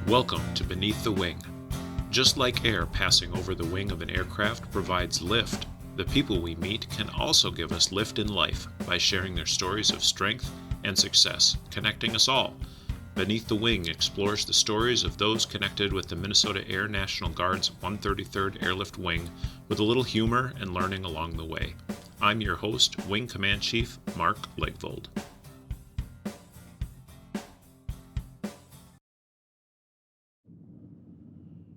Welcome to Beneath the Wing. Just like air passing over the wing of an aircraft provides lift, the people we meet can also give us lift in life by sharing their stories of strength and success, connecting us all. Beneath the Wing explores the stories of those connected with the Minnesota Air National Guard's 133rd Airlift Wing with a little humor and learning along the way. I'm your host, Wing Command Chief Mark Legvold.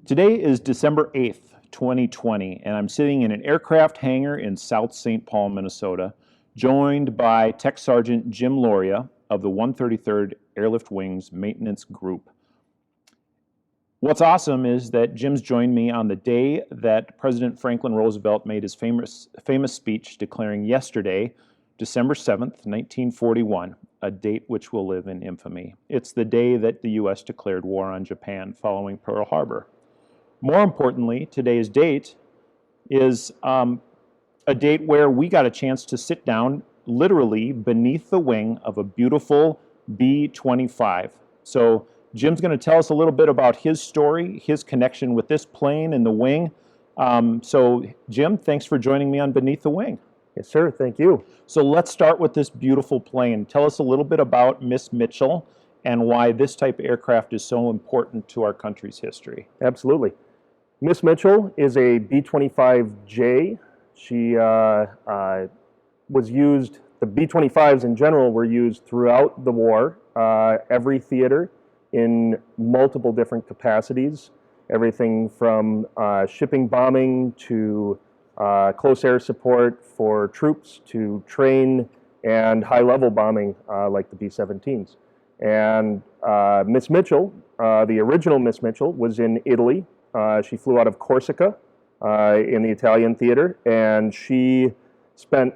Today is December 8th, 2020, and I'm sitting in an aircraft hangar in South St. Paul, Minnesota, joined by Tech Sergeant Jim Laurie of the 133rd Airlift Wing's maintenance group. What's awesome is that Jim's joined me on the day that President Franklin Roosevelt made his famous speech declaring yesterday, December 7th, 1941, a date which will live in infamy. It's the day that the U.S. declared war on Japan following Pearl Harbor. More importantly, today's date is a date where we got a chance to sit down literally beneath the wing of a beautiful B-25. So Jim's going to tell us a little bit about his story, his connection with this plane and the wing. So Jim, thanks for joining me on Beneath the Wing. Yes, sir. Thank you. So let's start with this beautiful plane. Tell us a little bit about Miss Mitchell and why this type of aircraft is so important to our country's history. Absolutely. Miss Mitchell is a B-25J. She was used, the B-25s in general were used throughout the war, every theater in multiple different capacities, everything from shipping bombing to close air support for troops to train and high-level bombing like the B-17s. And Miss Mitchell, the original Miss Mitchell, was in Italy. She flew out of Corsica in the Italian theater, and she spent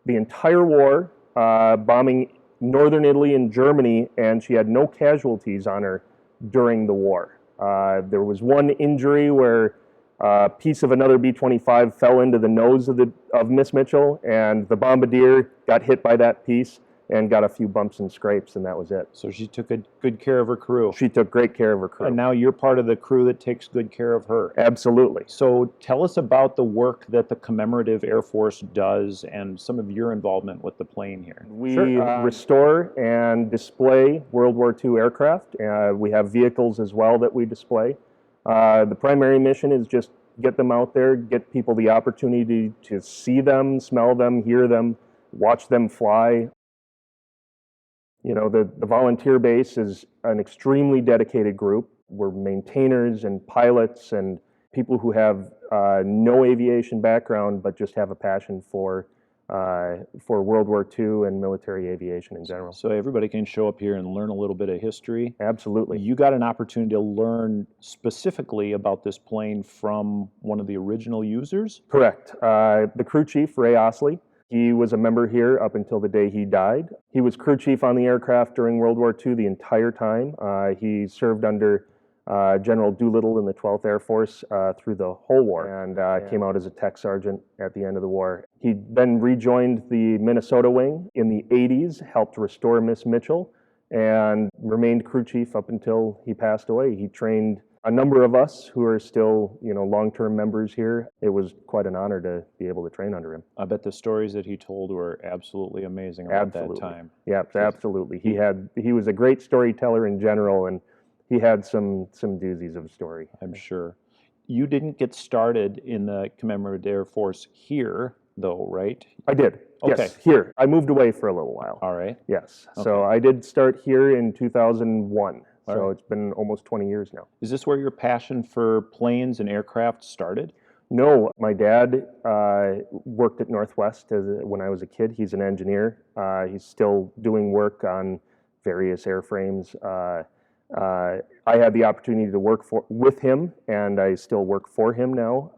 the entire war bombing northern Italy and Germany, and she had no casualties on her during the war. There was one injury where a piece of another B-25 fell into the nose of Miss Mitchell, and the bombardier got hit by that piece and got a few bumps and scrapes, and that was it. So she took good care of her crew. She took great care of her crew. And now you're part of the crew that takes good care of her. Absolutely. So tell us about the work that the Commemorative Air Force does and some of your involvement with the plane here. We restore and display World War II aircraft. We have vehicles as well that we display. The primary mission is just get them out there, get people the opportunity to see them, smell them, hear them, watch them fly. You know, the volunteer base is an extremely dedicated group. We're maintainers and pilots and people who have no aviation background but just have a passion for World War II and military aviation in general. So everybody can show up here and learn a little bit of history. Absolutely. You got an opportunity to learn specifically about this plane from one of the original users? Correct. The crew chief, Ray Osley. He was a member here up until the day he died. He was crew chief on the aircraft during World War II the entire time. He served under General Doolittle in the 12th Air Force through the whole war and came out as a tech sergeant at the end of the war. He then rejoined the Minnesota wing in the 80s, helped restore Miss Mitchell, and remained crew chief up until he passed away. He trained a number of us who are still, long-term members here. It was quite an honor to be able to train under him. I bet the stories that he told were absolutely amazing about that time. Yeah, absolutely. He was a great storyteller in general, and he had some doozies of story. I'm sure. You didn't get started in the Commemorative Air Force here, though, right? I did. Okay. Yes, here. I moved away for a little while. All right. Yes. Okay. So I did start here in 2001. All So right. It's been almost 20 years now. Is this where your passion for planes and aircraft started? No, my dad worked at Northwest when I was a kid. He's an engineer. He's still doing work on various airframes. I had the opportunity to work with him, and I still work for him now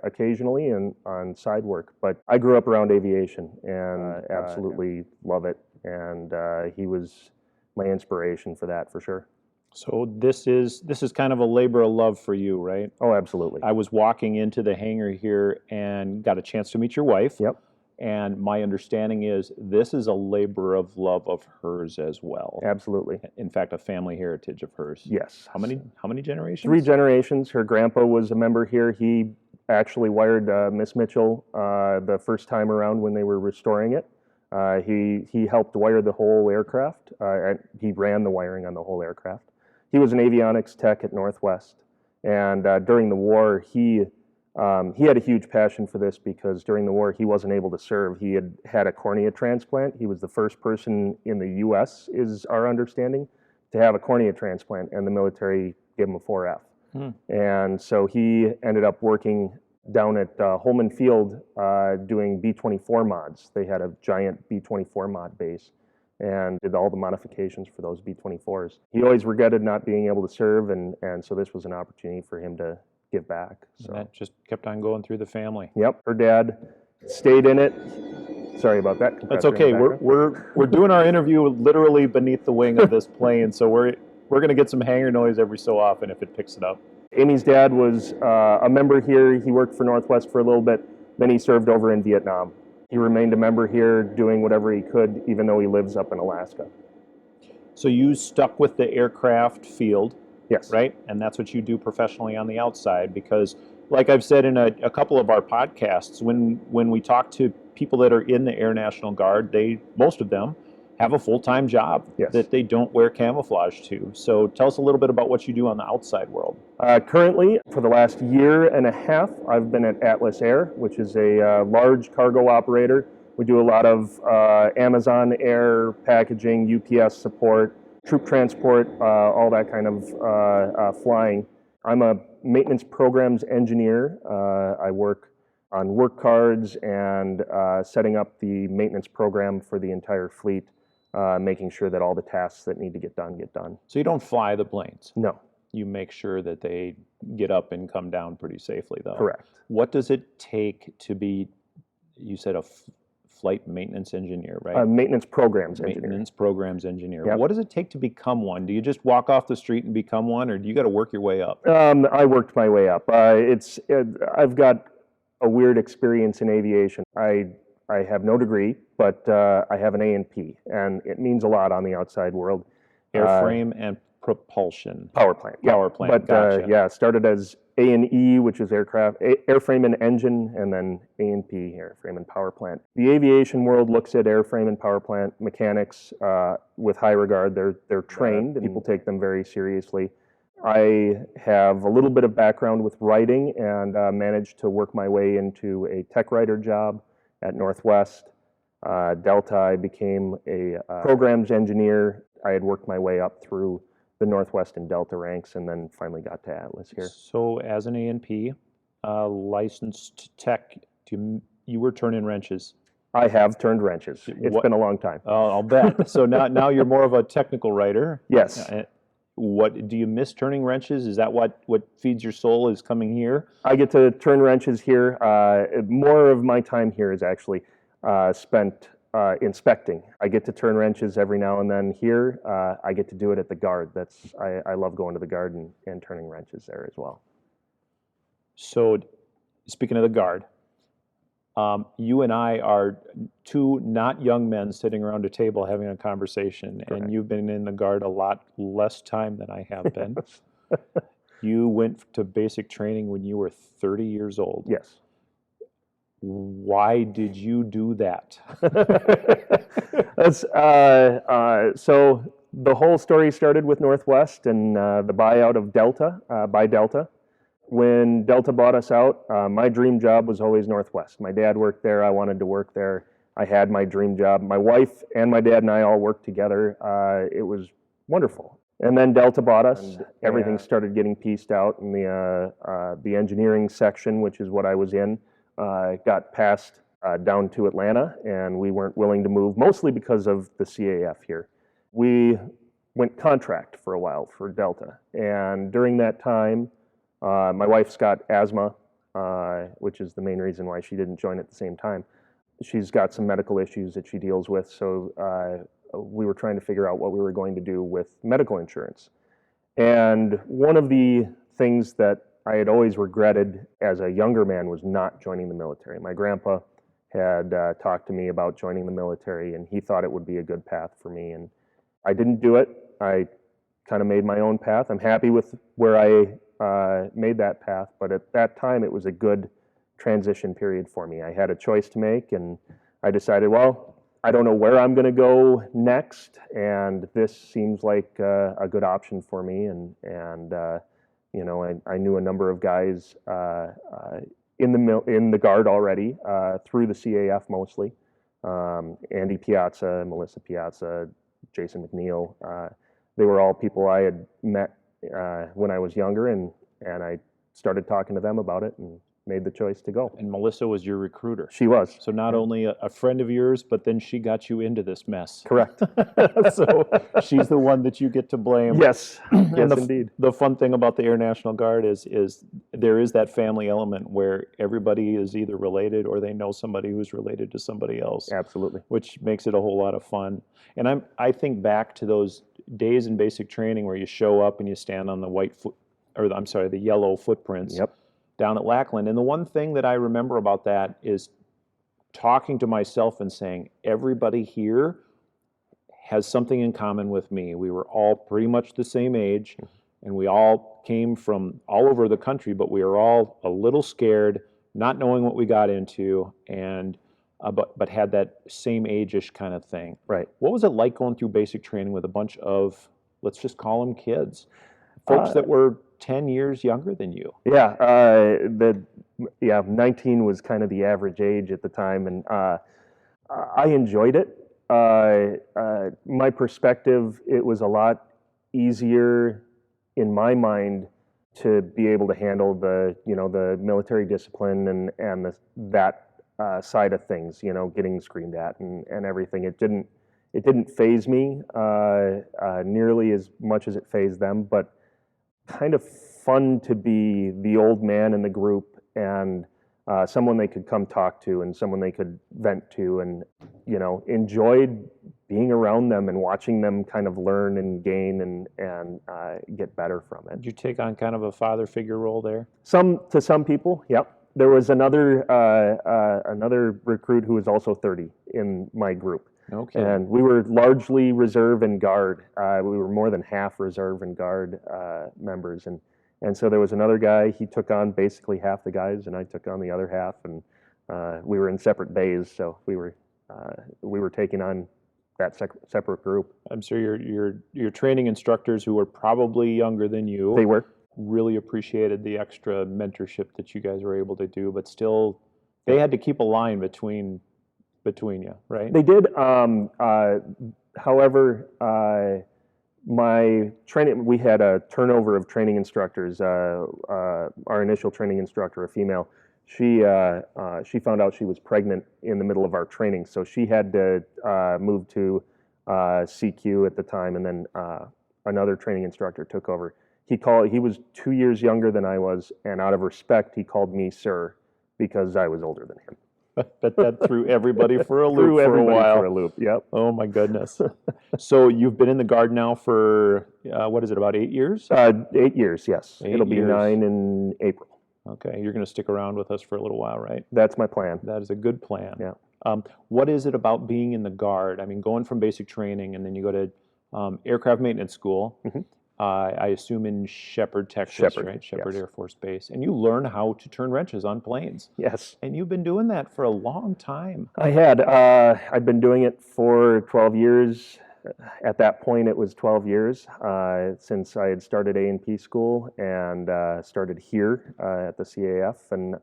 occasionally and on side work. But I grew up around aviation and absolutely love it. And he was my inspiration for that, for sure. So this is kind of a labor of love for you, right? Oh, absolutely. I was walking into the hangar here and got a chance to meet your wife. Yep. And my understanding is this is a labor of love of hers as well. Absolutely. In fact, a family heritage of hers. Yes. How many generations? 3 generations. Her grandpa was a member here. He actually wired Miss Mitchell the first time around when they were restoring it. He helped wire the whole aircraft. He ran the wiring on the whole aircraft. He was an avionics tech at Northwest. And during the war, he had a huge passion for this because during the war, he wasn't able to serve. He had a cornea transplant. He was the first person in the U.S., is our understanding, to have a cornea transplant, and the military gave him a 4F. And so he ended up working down at Holman Field doing B-24 mods. They had a giant B-24 mod base and did all the modifications for those B-24s. He always regretted not being able to serve, and so this was an opportunity for him to give back. So And that just kept on going through the family. Yep, her dad stayed in it. Sorry about that. That's okay. We're doing our interview literally beneath the wing of this plane, so we're going to get some hangar noise every so often if it picks it up. Amy's dad was a member here. He worked for Northwest for a little bit. Then he served over in Vietnam. He remained a member here, doing whatever he could, even though he lives up in Alaska. So you stuck with the aircraft field, Yes. right? And that's what you do professionally on the outside, because like I've said in a couple of our podcasts, when we talk to people that are in the Air National Guard, most of them have a full-time job that they don't wear camouflage to. So tell us a little bit about what you do on the outside world. Currently, for the last year and a half, I've been at Atlas Air, which is a large cargo operator. We do a lot of Amazon Air packaging, UPS support, troop transport, all that kind of flying. I'm a maintenance programs engineer. I work on work cards and setting up the maintenance program for the entire fleet, making sure that all the tasks that need to get done get done. So you don't fly the planes? No. You make sure that they get up and come down pretty safely, though? Correct. What does it take to be, you said, a flight maintenance engineer, right? Maintenance programs engineer. Maintenance programs engineer. Yep. What does it take to become one? Do you just walk off the street and become one, or do you got to work your way up? I worked my way up. I've got a weird experience in aviation. I have no degree, but I have an A&P, and it means a lot on the outside world. Airframe and propulsion. Power plant. Power plant, gotcha. Started as A&E, which is airframe and engine, and then A&P, airframe and power plant. The aviation world looks at airframe and power plant mechanics with high regard. They're trained, and people take them very seriously. I have a little bit of background with writing and managed to work my way into a tech writer job at Northwest. Delta, I became a programs engineer. I had worked my way up through the Northwest and Delta ranks, and then finally got to Atlas here. So as an A&P, licensed tech, you were turning wrenches? I have turned wrenches. It's been a long time. I'll bet. So now you're more of a technical writer? Yes. What do you miss turning wrenches? Is that what feeds your soul, is coming here? I get to turn wrenches here. More of my time here is actually spent inspecting. I get to turn wrenches every now and then here. I get to do it at the Guard. I love going to the Guard and turning wrenches there as well. So speaking of the Guard, you and I are two not young men sitting around a table having a conversation. Correct. And you've been in the Guard a lot less time than I have been. You went to basic training when you were 30 years old. Yes. Why did you do that? So the whole story started with Northwest and the buyout of Delta by Delta. When Delta bought us out, my dream job was always Northwest. My dad worked there. I wanted to work there. I had my dream job. My wife and my dad and I all worked together. It was wonderful. And then Delta bought us. Everything started getting pieced out in the engineering section, which is what I was in. Got passed down to Atlanta, and we weren't willing to move, mostly because of the CAF here. We went contract for a while for Delta, and during that time, my wife's got asthma, which is the main reason why she didn't join at the same time. She's got some medical issues that she deals with, so we were trying to figure out what we were going to do with medical insurance. And one of the things that I had always regretted as a younger man was not joining the military. My grandpa had talked to me about joining the military, and he thought it would be a good path for me. And I didn't do it. I kind of made my own path. I'm happy with where I made that path, but at that time it was a good transition period for me. I had a choice to make, and I decided, well, I don't know where I'm going to go next, and this seems like a good option for me. And you know, I knew a number of guys in the Guard already through the CAF mostly. Andy Piazza, Melissa Piazza, Jason McNeil. They were all people I had met when I was younger, and I started talking to them about it and made the choice to go. And Melissa was your recruiter. She was. So not only a friend of yours, but then she got you into this mess. Correct. So she's the one that you get to blame. Yes, And yes, indeed. The fun thing about the Air National Guard is there is that family element where everybody is either related or they know somebody who's related to somebody else. Absolutely. Which makes it a whole lot of fun. And I think back to those days in basic training where you show up and you stand on the yellow footprints. Yep. Down at Lackland. And the one thing that I remember about that is talking to myself and saying, everybody here has something in common with me. We were all pretty much the same age, and we all came from all over the country, but we were all a little scared, not knowing what we got into, and but had that same age-ish kind of thing. Right. What was it like going through basic training with a bunch of, let's just call them kids, folks that were 10 years younger than you? Yeah, 19 was kind of the average age at the time, and I enjoyed it. My perspective, it was a lot easier in my mind to be able to handle the military discipline and that side of things, getting screamed at and everything. It didn't faze me nearly as much as it fazed them, but kind of fun to be the old man in the group and someone they could come talk to and someone they could vent to, and enjoyed being around them and watching them kind of learn and gain and get better from it. Did you take on kind of a father figure role there? To some people, yep. There was another recruit who was also 30 in my group. Okay. And we were largely reserve and guard. We were more than half reserve and guard members, and so there was another guy. He took on basically half the guys, and I took on the other half. And we were in separate bays, so we were taking on that separate group. I'm sure your training instructors, who were probably younger than you, They were. really appreciated the extra mentorship that you guys were able to do, but still, they had to keep a line between you, right? They did. However, my training, we had a turnover of training instructors. Our initial training instructor, a female, she found out she was pregnant in the middle of our training, so she had to move to CQ at the time, and then another training instructor took over. He was 2 years younger than I was, and out of respect, he called me sir because I was older than him. But that threw everybody for a loop for a while. For a loop, yep. Oh my goodness. So you've been in the Guard now for, what is it, about 8 years? 8 years, yes. 8 It'll be years. 9 in April. Okay, you're going to stick around with us for a little while, right? That's my plan. That is a good plan. Yeah. What is it about being in the Guard? I mean, going from basic training and then you go to aircraft maintenance school, I assume in Shepherd, Texas, Shepherd, right? Shepherd yes. Air Force Base. And you learn how to turn wrenches on planes. Yes. And you've been doing that for a long time. I had. I'd been doing it for 12 years. At that point, it was 12 years since I had started A&P school and started here at the CAF. And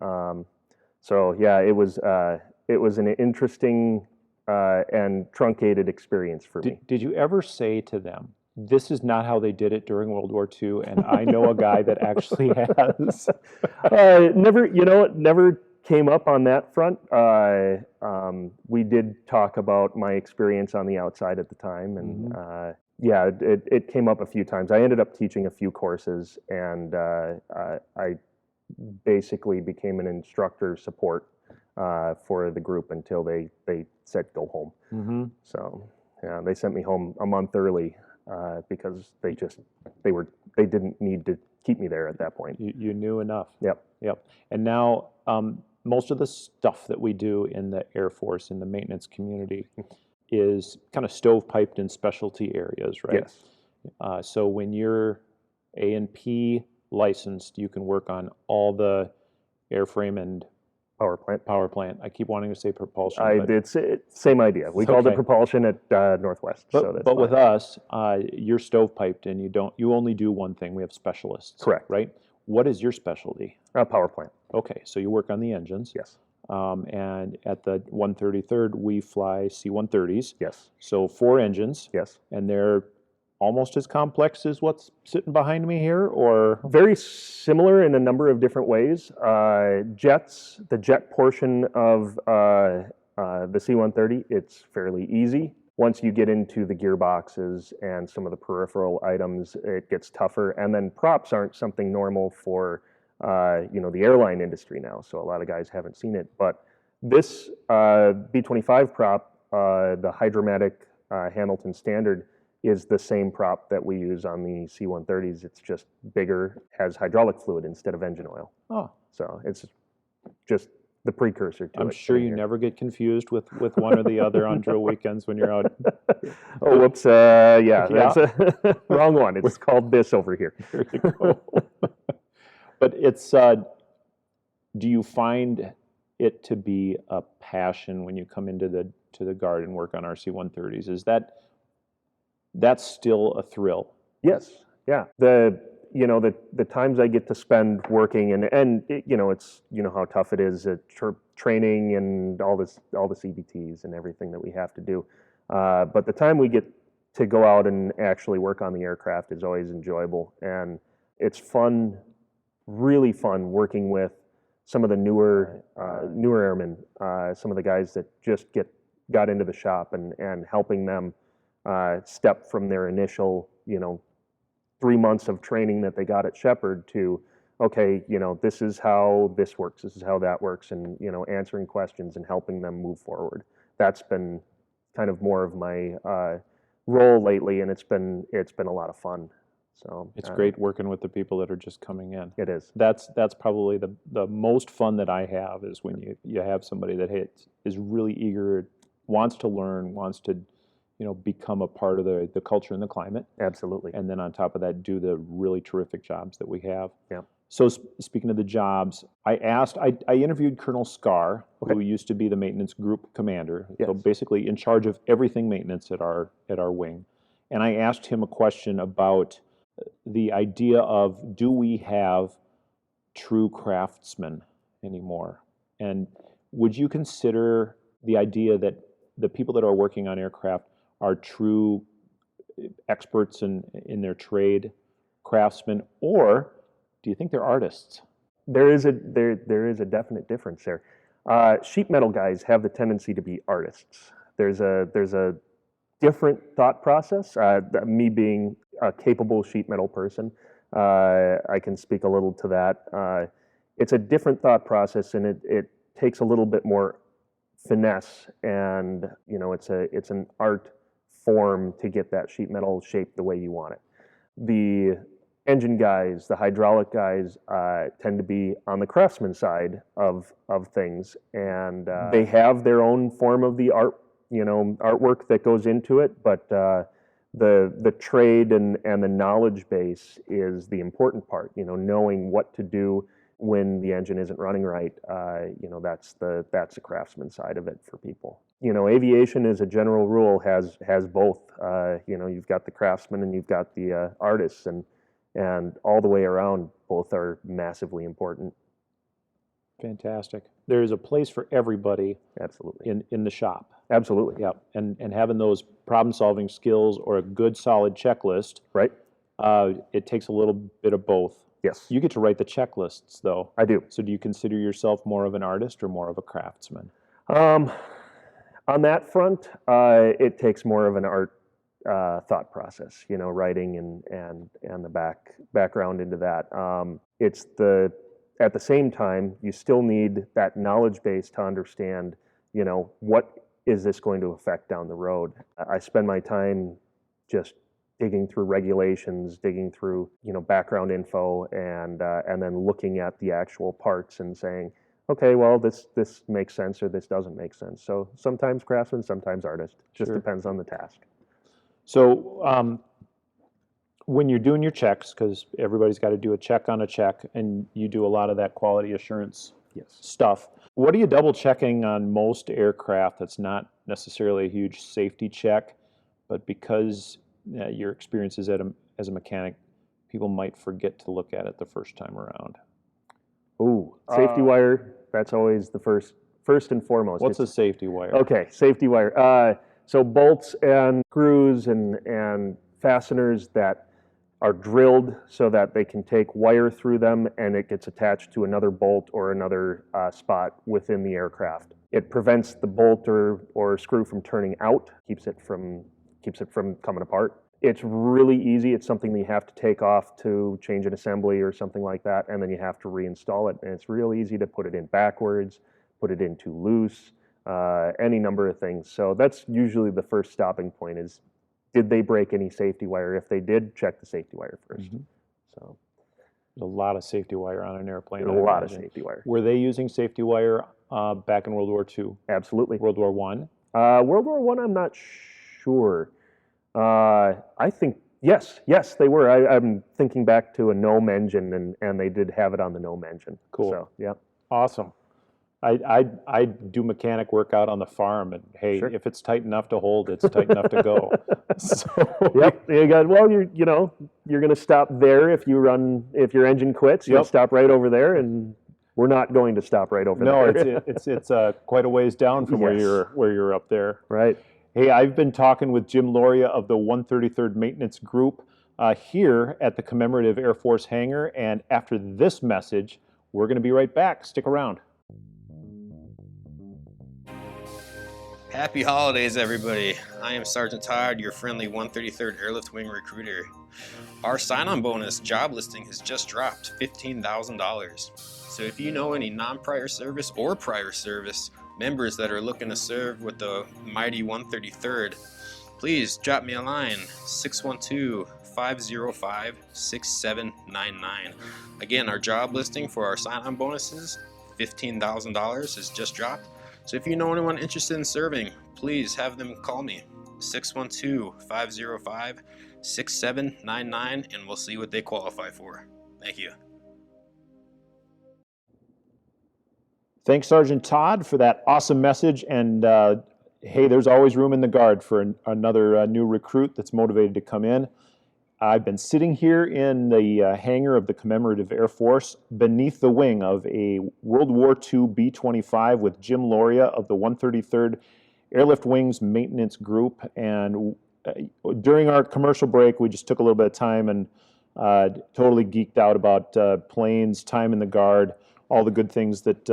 so, yeah, it was an interesting and truncated experience for me. Did you ever say to them, this is not how they did it during World War II, and I know a guy that actually has? Never came up on that front. We did talk about my experience on the outside at the time, and it came up a few times. I ended up teaching a few courses, and I basically became an instructor support for the group until they said go home. Mm-hmm. So yeah, they sent me home a month early because they didn't need to keep me there at that point. You knew enough. Yep. Yep. And now most of the stuff that we do in the Air Force, in the maintenance community, is kind of stovepiped in specialty areas, right? Yes. So when you're A&P licensed, you can work on all the airframe and Power plant. I keep wanting to say propulsion. But, It's same idea. We called it Okay. propulsion at Northwest. but, So that's but with fine. us, you're stovepiped and you only do one thing. We have specialists. Correct. Right? What is your specialty? Power plant. Okay, so you work on the engines. Yes. And at the 133rd, we fly C-130s. Yes. So 4 engines. Yes. And they're almost as complex as what's sitting behind me here, or? Very similar in a number of different ways. Jets, the jet portion of the C-130, it's fairly easy. Once you get into the gearboxes and some of the peripheral items, it gets tougher. And then props aren't something normal for the airline industry now. So a lot of guys haven't seen it. But this B-25 prop, the Hydromatic Hamilton Standard, is the same prop that we use on the C-130s. It's just bigger, has hydraulic fluid instead of engine oil. Oh, So it's just the precursor to it. I'm sure sitting you here. never get confused with one or the other on drill weekends when you're out. Oh, whoops. Yeah, Yeah. that's a wrong one. It's called this over here. There you go. But it's, do you find it to be a passion when you come into the Guard and work on our C-130s? Is that's still a thrill? Yes. Yeah. The times I get to spend working and it's how tough it is at training and all the CBTs and everything that we have to do. But the time we get to go out and actually work on the aircraft is always enjoyable, and it's fun, really fun working with some of the newer airmen, some of the guys that just got into the shop and helping them step from their initial 3 months of training that they got at Shepherd to, okay, this is how this works, this is how that works, and answering questions and helping them move forward. That's been kind of more of my role lately, and it's been a lot of fun. So It's great working with the people that are just coming in. It is. That's probably the most fun that I have, is when you have somebody that is really eager, wants to learn, wants to become a part of the culture and the climate. Absolutely. And then on top of that, do the really terrific jobs that we have. Yeah. So speaking of the jobs, I interviewed Colonel Scar, who used to be the maintenance group commander, so Yes. basically in charge of everything maintenance at our wing. And I asked him a question about the idea of, do we have true craftsmen anymore? And would you consider the idea that the people that are working on aircraft are true experts in their trade, craftsmen, or do you think they're artists? There is a definite difference there. Sheet metal guys have the tendency to be artists. There's a different thought process. Me being a capable sheet metal person, I can speak a little to that. It's a different thought process, and it takes a little bit more finesse, and it's an art form to get that sheet metal shaped the way you want it. The engine guys, the hydraulic guys, tend to be on the craftsman side of things, and they have their own form of the artwork that goes into it, but the trade and the knowledge base is the important part. Knowing what to do when the engine isn't running right. That's the craftsman side of it for people. Aviation, as a general rule, has both. You've got the craftsmen and you've got the artists, and all the way around, both are massively important. Fantastic. There is a place for everybody. Absolutely. In the shop. Absolutely. Yeah, and having those problem-solving skills or a good, solid checklist. Right. It takes a little bit of both. Yes. You get to write the checklists, though. I do. So do you consider yourself more of an artist or more of a craftsman? On that front, it takes more of an art thought process, writing and the background into that. At the same time, you still need that knowledge base to understand, what is this going to affect down the road. I spend my time just digging through regulations, digging through background info, and then looking at the actual parts and saying, okay, well, this makes sense or this doesn't make sense. So sometimes craftsman, sometimes artist. Just Sure. depends on the task. So when you're doing your checks, because everybody's got to do a check on a check, and you do a lot of that quality assurance Yes. stuff, what are you double checking on most aircraft that's not necessarily a huge safety check, but because your experience is as a mechanic, people might forget to look at it the first time around? Ooh, safety wire, that's always the first and foremost. What's a safety wire? Okay, safety wire. So bolts and screws and fasteners that are drilled so that they can take wire through them and it gets attached to another bolt or another spot within the aircraft. It prevents the bolt or screw from turning out, keeps it from coming apart. It's really easy. It's something that you have to take off to change an assembly or something like that, and then you have to reinstall it. And it's real easy to put it in backwards, put it in too loose, any number of things. So that's usually the first stopping point is, did they break any safety wire? If they did, check the safety wire first. Mm-hmm. So a lot of safety wire on an airplane. a lot of safety wire. Were they using safety wire back in World War II? Absolutely. World War I? World War I, I'm not sure. I think, yes, they were. I'm thinking back to a Gnome engine, and they did have it on the Gnome engine. Cool. So, yeah. Awesome. I do mechanic work out on the farm, and hey, Sure. if it's tight enough to hold, it's tight enough to go. So, Yep. You got, well, you're going to stop there if your engine quits. You'll Yep. stop right over there, and we're not going to stop right over No, there. it's quite a ways down from Yes. where you're up there. Right. Hey, I've been talking with Jim Laurie of the 133rd Maintenance Group here at the Commemorative Air Force hangar, and after this message, we're going to be right back. Stick around. Happy holidays, everybody. I am Sergeant Todd, your friendly 133rd Airlift Wing recruiter. Our sign-on bonus job listing has just dropped $15,000. So if you know any non-prior service or prior service members that are looking to serve with the mighty 133rd, please drop me a line, 612-505-6799. Again, our job listing for our sign-on bonuses, $15,000 has just dropped. So if you know anyone interested in serving, please have them call me, 612-505-6799, and we'll see what they qualify for. Thank you. Thanks, Sergeant Todd, for that awesome message. And hey, there's always room in the Guard for another new recruit that's motivated to come in. I've been sitting here in the hangar of the Commemorative Air Force beneath the wing of a World War II B-25 with Jim Laurie of the 133rd Airlift Wing's maintenance group. And during our commercial break, we just took a little bit of time and totally geeked out about planes, time in the Guard, all the good things that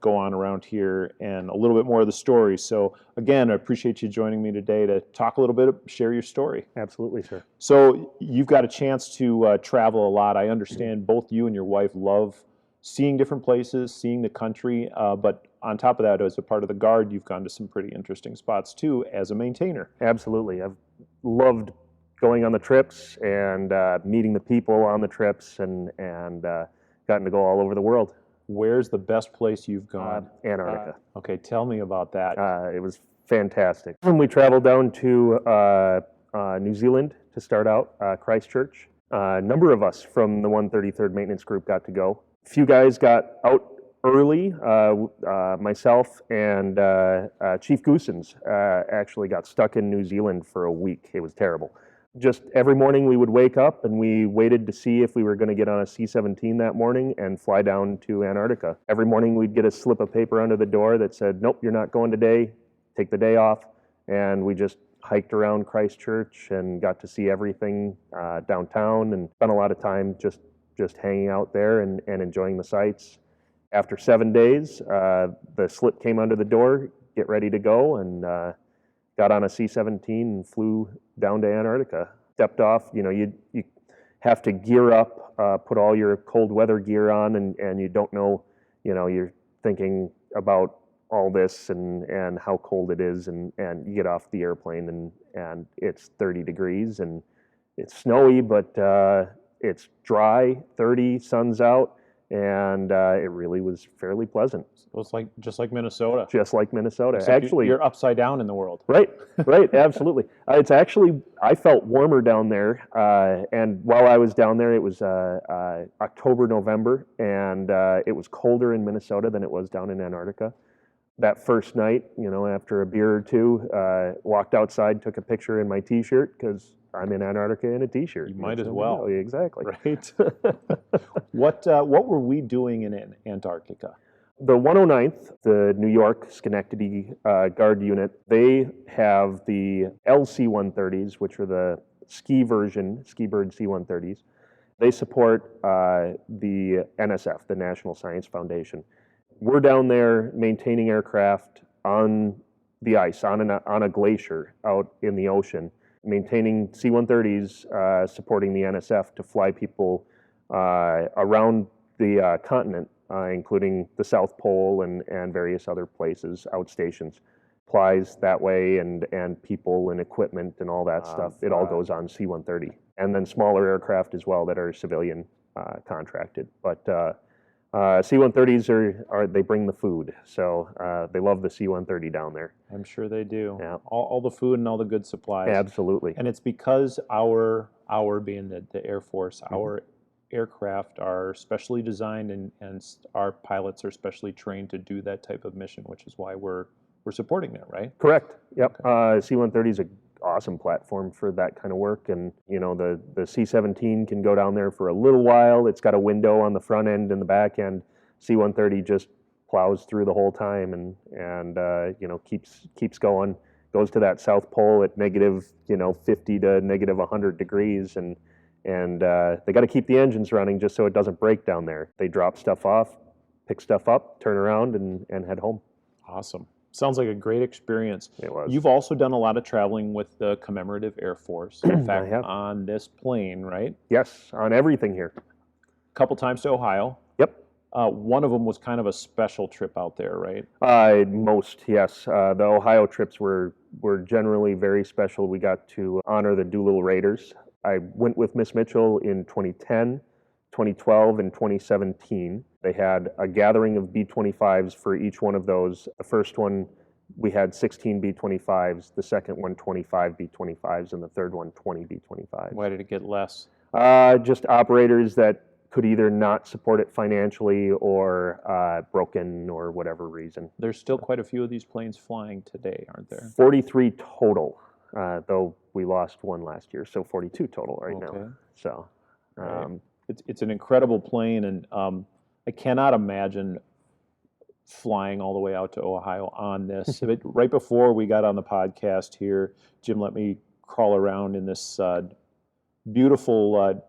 go on around here, and a little bit more of the story. So again, I appreciate you joining me today to talk a little bit, share your story. Absolutely, sir. So you've got a chance to travel a lot. I understand both you and your wife love seeing different places, seeing the country, but on top of that, as a part of the Guard, you've gone to some pretty interesting spots too as a maintainer. Absolutely. I've loved going on the trips and meeting the people on the trips and gotten to go all over the world. Where's the best place you've gone? Antarctica. Okay, tell me about that. It was fantastic. When we traveled down to New Zealand to start out, Christchurch, a number of us from the 133rd Maintenance Group got to go. A few guys got out early. Myself and Chief Goosens actually got stuck in New Zealand for a week. It was terrible. Just every morning we would wake up and we waited to see if we were going to get on a C-17 that morning and fly down to Antarctica. Every morning we'd get a slip of paper under the door that said, nope, you're not going today, take the day off. And we just hiked around Christchurch and got to see everything downtown and spent a lot of time just hanging out there and enjoying the sights. After 7 days, the slip came under the door, get ready to go, and got on a C-17 and flew down to Antarctica. Stepped off, you have to gear up, put all your cold weather gear on, and you don't know, you're thinking about all this and how cold it is, and you get off the airplane and it's 30 degrees and it's snowy, but it's dry, 30, sun's out, and it really was fairly pleasant. It was just like Minnesota. Just like Minnesota. Except Actually, you're upside down in the world. right, absolutely. It's actually, I felt warmer down there, and while I was down there, it was October, November, and it was colder in Minnesota than it was down in Antarctica. That first night, after a beer or two, walked outside, took a picture in my T-shirt, because I'm in Antarctica in a T-shirt. You might as well. Exactly. Right. What were we doing in Antarctica? The 109th, the New York Schenectady Guard Unit, they have the LC-130s, which are the ski version, Ski-Bird C-130s. They support the NSF, the National Science Foundation. We're down there maintaining aircraft on the ice, on a glacier out in the ocean, maintaining C-130s, supporting the NSF to fly people around the continent, including the South Pole and various other places, outstations. Supplies that way, and people and equipment and all that stuff. It all goes on C-130. And then smaller aircraft as well that are civilian contracted. But C-130s they bring the food, so they love the C-130 down there. I'm sure they do. Yeah. All the food and all the good supplies. Absolutely. And it's because our being the Air Force, our aircraft are specially designed and our pilots are specially trained to do that type of mission, which is why we're supporting that, right? Correct. Yep. C-130 is an awesome platform for that kind of work, and the C-17 can go down there for a little while. It's got a window on the front end and the back end. C-130 just plows through the whole time and keeps going. Goes to that South Pole at negative 50 to negative 100 degrees, and they got to keep the engines running just so it doesn't break down there. They drop stuff off, pick stuff up, turn around, and head home. Awesome. Sounds like a great experience. It was. You've also done a lot of traveling with the Commemorative Air Force. In fact, I have. on this plane, right? Yes, on everything here. A couple times to Ohio. Yep. One of them was kind of a special trip out there, right? Most, yes. The Ohio trips were generally very special. We got to honor the Doolittle Raiders. I went with Miss Mitchell in 2010, 2012, and 2017. They had a gathering of B-25s for each one of those. The first one, we had 16 B-25s. The second one, 25 B-25s, and the third one, 20 B-25s. Why did it get less? Just operators that could either not support it financially or broken or whatever reason. There's still quite a few of these planes flying today, aren't there? 43 total, though we lost one last year, so 42 total right now. So, right. It's an incredible plane, and I cannot imagine flying all the way out to Ohio on this. Right before we got on the podcast here, Jim let me crawl around in this beautiful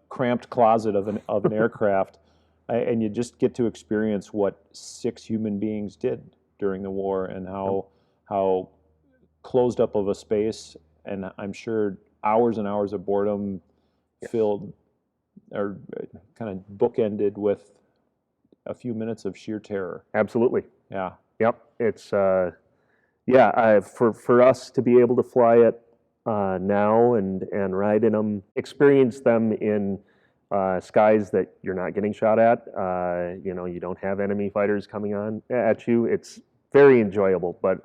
cramped closet of an aircraft, and you just get to experience what 6 human beings did during the war, and how closed up of a space, and I'm sure hours and hours of boredom filled or kind of bookended with a few minutes of sheer terror. Absolutely. Yeah. Yep. It's for us to be able to fly it now and ride in them, experience them in skies that you're not getting shot at. You don't have enemy fighters coming on at you. It's very enjoyable, but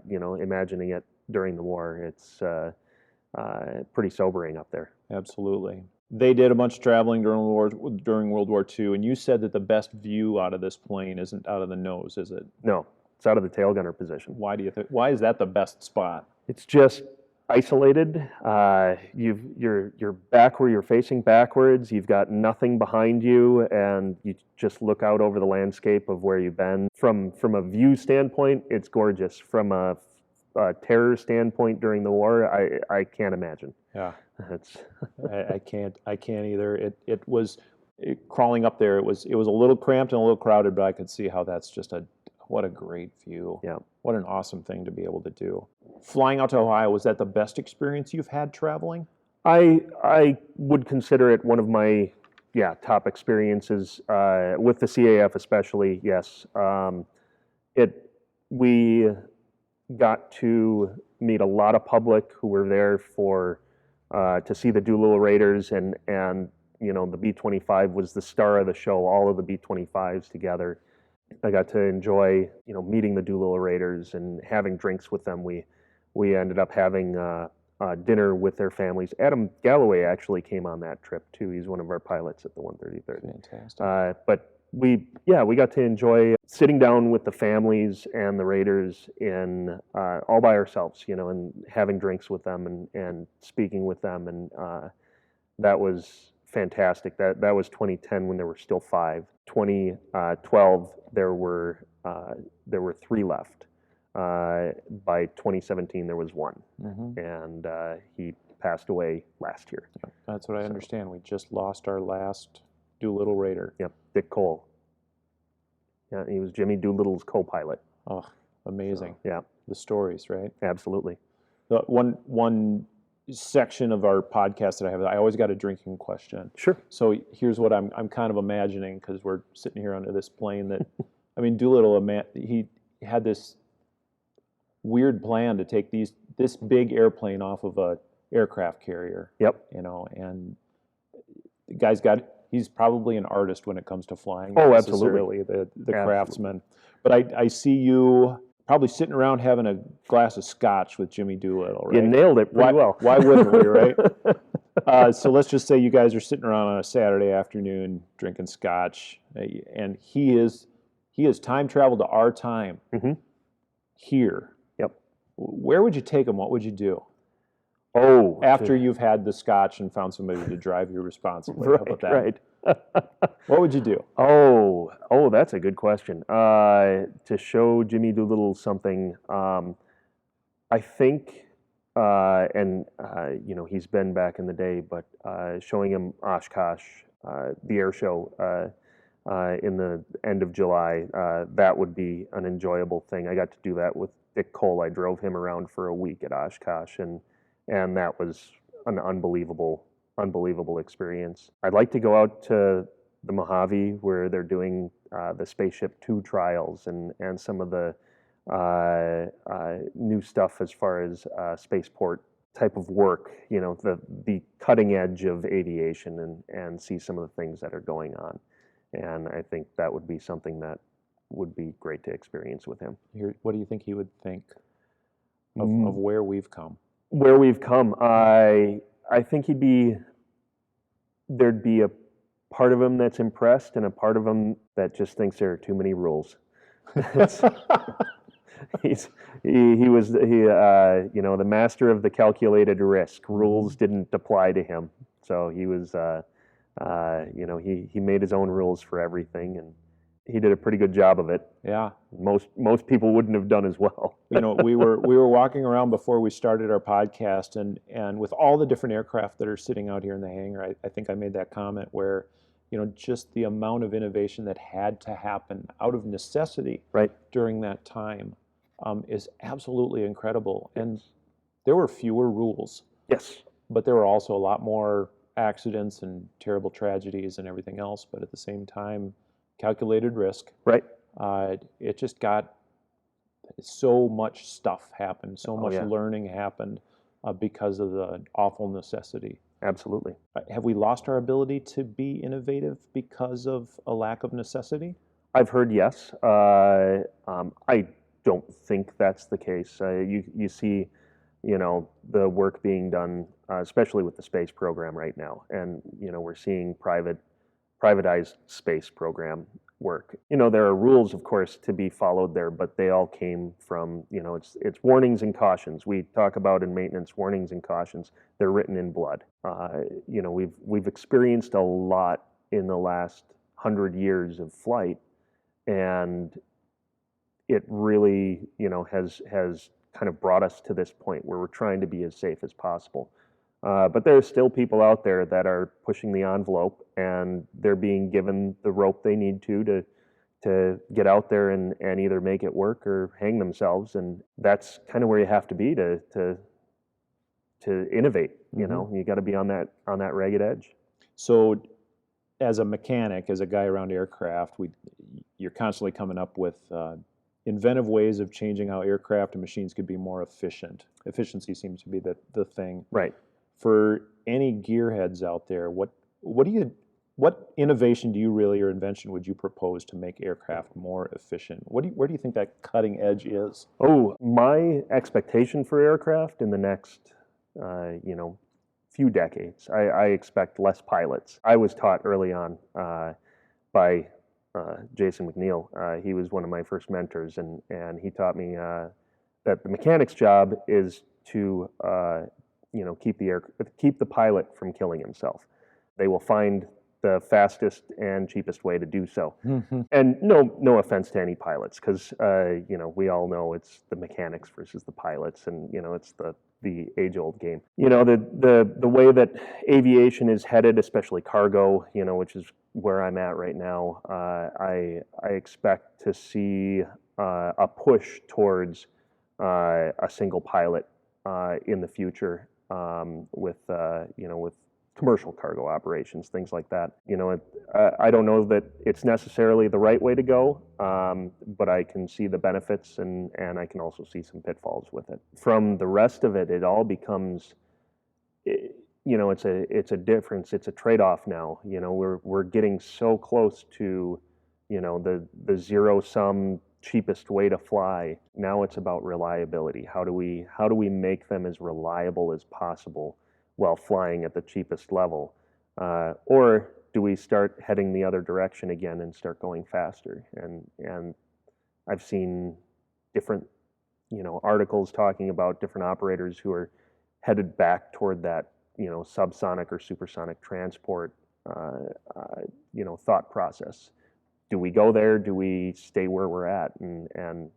imagining it during the war, it's pretty sobering up there. Absolutely. They did a bunch of traveling during World War II, and you said that the best view out of this plane isn't out of the nose, is it? No, it's out of the tail gunner position. Why do you think? Why is that the best spot? It's just isolated. You're back where you're facing backwards. You've got nothing behind you, and you just look out over the landscape of where you've been. From a view standpoint, it's gorgeous. From a terror standpoint during the war, I can't imagine. Yeah, I can't either. It was crawling up there. It was a little cramped and a little crowded, but I could see how that's just what a great view. Yeah, what an awesome thing to be able to do. Flying out to Ohio, was that the best experience you've had traveling? I would consider it one of my top experiences with the CAF especially. Yes, we got to meet a lot of public who were there to see the Doolittle Raiders, and the B-25 was the star of the show, all of the B-25s together. I got to enjoy, meeting the Doolittle Raiders and having drinks with them. We ended up having dinner with their families. Adam Galloway actually came on that trip too. He's one of our pilots at the 133rd. Fantastic. But we got to enjoy sitting down with the families and the Raiders in all by ourselves, and having drinks with them and speaking with them, and that was fantastic. That was 2010 when there were still 5. 2012 there were 3 left. By 2017 there was 1, and he passed away last year. That's what I understand. We just lost our last Doolittle Raider. Yep, Dick Cole. Yeah, he was Jimmy Doolittle's co-pilot. Oh, amazing. So, yeah, the stories, right? absolutely. One section of our podcast that I always got a drinking question. Sure. So here's what I'm kind of imagining, because we're sitting here under this plane that, Doolittle, he had this weird plan to take this big airplane off of a aircraft carrier. Yep. And the guy's he's probably an artist when it comes to flying. Oh, absolutely. The craftsman. But I see you probably sitting around having a glass of scotch with Jimmy Doolittle, right? You nailed it pretty well. Why wouldn't we, right? So let's just say you guys are sitting around on a Saturday afternoon drinking scotch, and he is time traveled to our time here. Yep. Where would you take him? What would you do? Oh, after you've had the scotch and found somebody to drive you responsibly. How about that? Right. What would you do? Oh, that's a good question. To show Jimmy Doolittle something, I think, he's been back in the day, but showing him Oshkosh, the air show in the end of July, that would be an enjoyable thing. I got to do that with Dick Cole. I drove him around for a week at Oshkosh, and that was an unbelievable experience. I'd like to go out to the Mojave where they're doing the Spaceship Two trials and some of the new stuff as far as spaceport type of work, the cutting edge of aviation, and see some of the things that are going on. And I think that would be something that would be great to experience with him. What do you think he would think of where we've come? Where we've come, I think there'd be a part of him that's impressed and a part of him that just thinks there are too many rules. He was the master of the calculated risk. Rules didn't apply to him, so he was he made his own rules for everything, and he did a pretty good job of it. Yeah. Most people wouldn't have done as well. We were walking around before we started our podcast, and with all the different aircraft that are sitting out here in the hangar, I think I made that comment where, just the amount of innovation that had to happen out of necessity during that time is absolutely incredible. And there were fewer rules. Yes. But there were also a lot more accidents and terrible tragedies and everything else. But at the same time, calculated risk. Right. It just got so much stuff happened, so much learning happened because of the awful necessity. Absolutely. Have we lost our ability to be innovative because of a lack of necessity? I've heard yes. I don't think that's the case. You see, the work being done, especially with the space program right now, and we're seeing privatized space program work. There are rules, of course, to be followed there, but they all came from, it's warnings and cautions. We talk about in maintenance warnings and cautions. They're written in blood. We've experienced a lot in the last 100 years of flight, and it really, has kind of brought us to this point where we're trying to be as safe as possible. But there are still people out there that are pushing the envelope, and they're being given the rope they need to get out there and either make it work or hang themselves. And that's kind of where you have to be to innovate. You got to be on that ragged edge. So, as a mechanic, as a guy around aircraft, you're constantly coming up with inventive ways of changing how aircraft and machines could be more efficient. Efficiency seems to be the thing. Right. For any gearheads out there, what what innovation do you really, or invention would you propose to make aircraft more efficient? Where do you think that cutting edge is? Oh, my expectation for aircraft in the next, few decades, I expect less pilots. I was taught early on by Jason McNeil. He was one of my first mentors, and he taught me that the mechanic's job is to keep the pilot from killing himself. They will find the fastest and cheapest way to do so. Mm-hmm. And no offense to any pilots, because we all know it's the mechanics versus the pilots, and it's the age-old game. The way that aviation is headed, especially cargo, which is where I'm at right now. I expect to see a push towards a single pilot in the future with commercial cargo operations, things like that. I don't know that it's necessarily the right way to go, but I can see the benefits, and I can also see some pitfalls with it. From the rest of it, it all becomes, it's a difference. It's a trade-off now. We're getting so close to, the zero-sum cheapest way to fly. Now it's about reliability. How do we make them as reliable as possible while flying at the cheapest level? Or do we start heading the other direction again and start going faster? And I've seen different, articles talking about different operators who are headed back toward that, subsonic or supersonic transport, thought process. Do we go there? Do we stay where we're at? And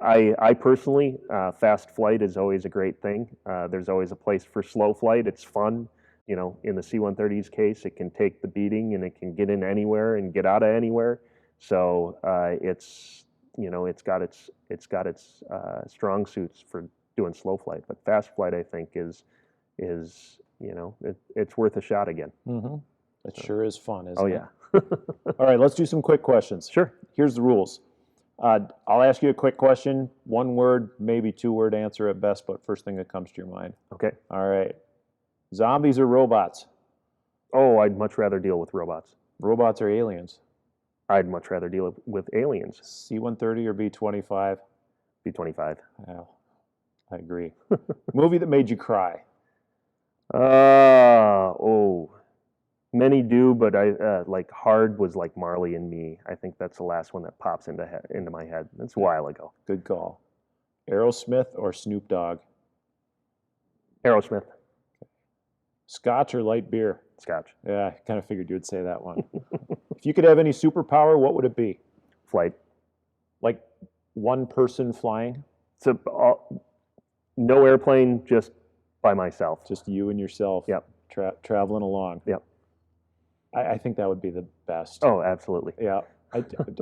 I personally, fast flight is always a great thing. There's always a place for slow flight. It's fun. In the C-130's case, it can take the beating and it can get in anywhere and get out of anywhere. So it's got its strong suits for doing slow flight. But fast flight, I think, is it's worth a shot again. Mm-hmm. It sure is fun, isn't it? Oh yeah. All right, let's do some quick questions. Sure. Here's the rules. I'll ask you a quick question, one word, maybe two-word answer at best, but first thing that comes to your mind. Okay. All right. Zombies or robots? Oh, I'd much rather deal with robots. Robots or aliens? I'd much rather deal with aliens. C-130 or B-25? B-25. Yeah, I agree. Movie that made you cry? Many do, but I like Hard was like Marley and Me. I think that's the last one that pops into my head. That's a while ago. Good call. Aerosmith or Snoop Dogg? Aerosmith. Scotch or light beer? Scotch. Yeah, I kind of figured you would say that one. If you could have any superpower, what would it be? Flight. Like one person flying? So no airplane, just by myself. Just you and yourself. Yep. Traveling along. Yep. I think that would be the best. Oh, absolutely. Yeah.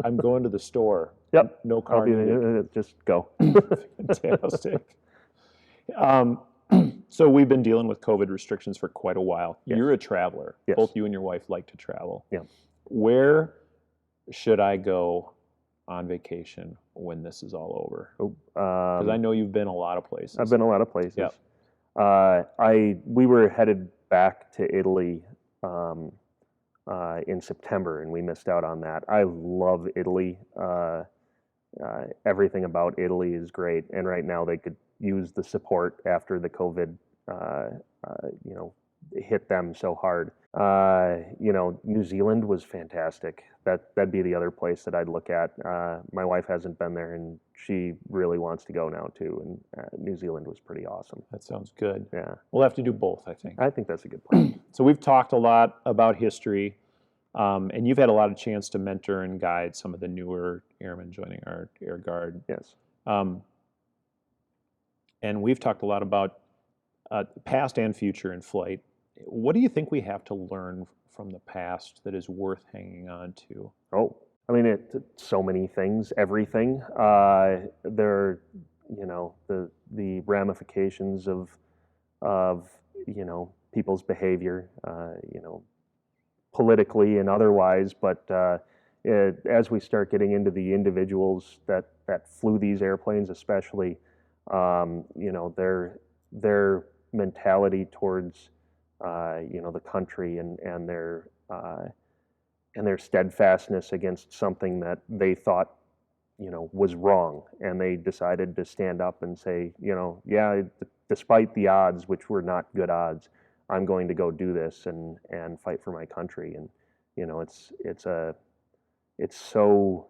I'm going to the store. Yep. No car. Just go. Fantastic. So we've been dealing with COVID restrictions for quite a while. Yes. You're a traveler. Yes. Both you and your wife like to travel. Yeah. Where should I go on vacation when this is all over? Because I know you've been a lot of places. I've been a lot of places. Yep. We were headed back to Italy in September, and we missed out on that. I love Italy. Everything about Italy is great, and right now they could use the support after the COVID, hit them so hard. New Zealand was fantastic. That'd be the other place that I'd look at. My wife hasn't been there, and she really wants to go now too. And New Zealand was pretty awesome. That sounds good. Yeah, We'll have to do both, I think. I think that's a good plan. So we've talked a lot about history, and you've had a lot of chance to mentor and guide some of the newer airmen joining our Air Guard. Yes. And we've talked a lot about past and future in flight. What do you think we have to learn from the past that is worth hanging on to? Oh, I mean, it's so many things, everything. There, the ramifications of people's behavior, politically and otherwise. But as we start getting into the individuals that flew these airplanes, especially, their mentality towards the country and their steadfastness against something that they thought, was wrong, and they decided to stand up and say, yeah, despite the odds, which were not good odds, I'm going to go do this and fight for my country. And it's so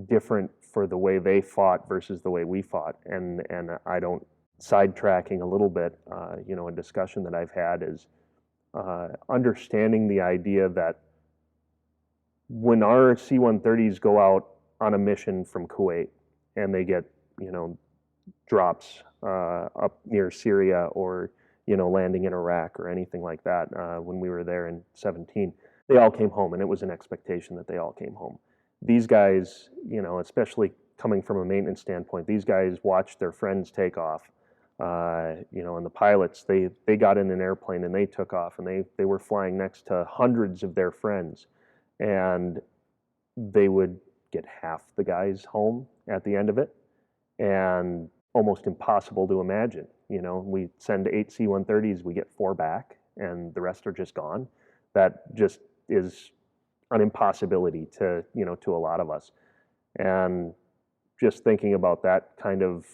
different for the way they fought versus the way we fought. And I don't, sidetracking a little bit, a discussion that I've had is understanding the idea that when our C-130s go out on a mission from Kuwait and they get, drops up near Syria or, landing in Iraq or anything like that, when we were there in 17, they all came home, and it was an expectation that they all came home. These guys, especially coming from a maintenance standpoint, these guys watched their friends take off, and the pilots, they got in an airplane and they took off, and they were flying next to hundreds of their friends, and they would get half the guys home at the end of it, and almost impossible to imagine. We send 8 C-130s, we get 4 back, and the rest are just gone. That just is an impossibility to a lot of us. And just thinking about that kind of,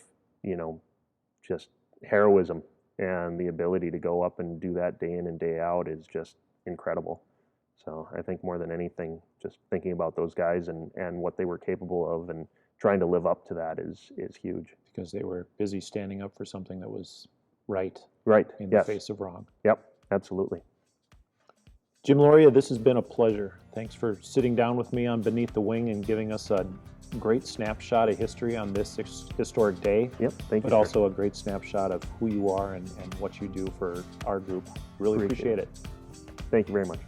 just heroism and the ability to go up and do that day in and day out is just incredible. So I think more than anything, just thinking about those guys and what they were capable of and trying to live up to that is huge. Because they were busy standing up for something that was right in Yes. the face of wrong. Yep, absolutely. Jim Laurie, this has been a pleasure. Thanks for sitting down with me on Beneath the Wing and giving us a great snapshot of history on this historic day. Yep, thank you. But also a great snapshot of who you are and what you do for our group. Really appreciate it. Thank you very much.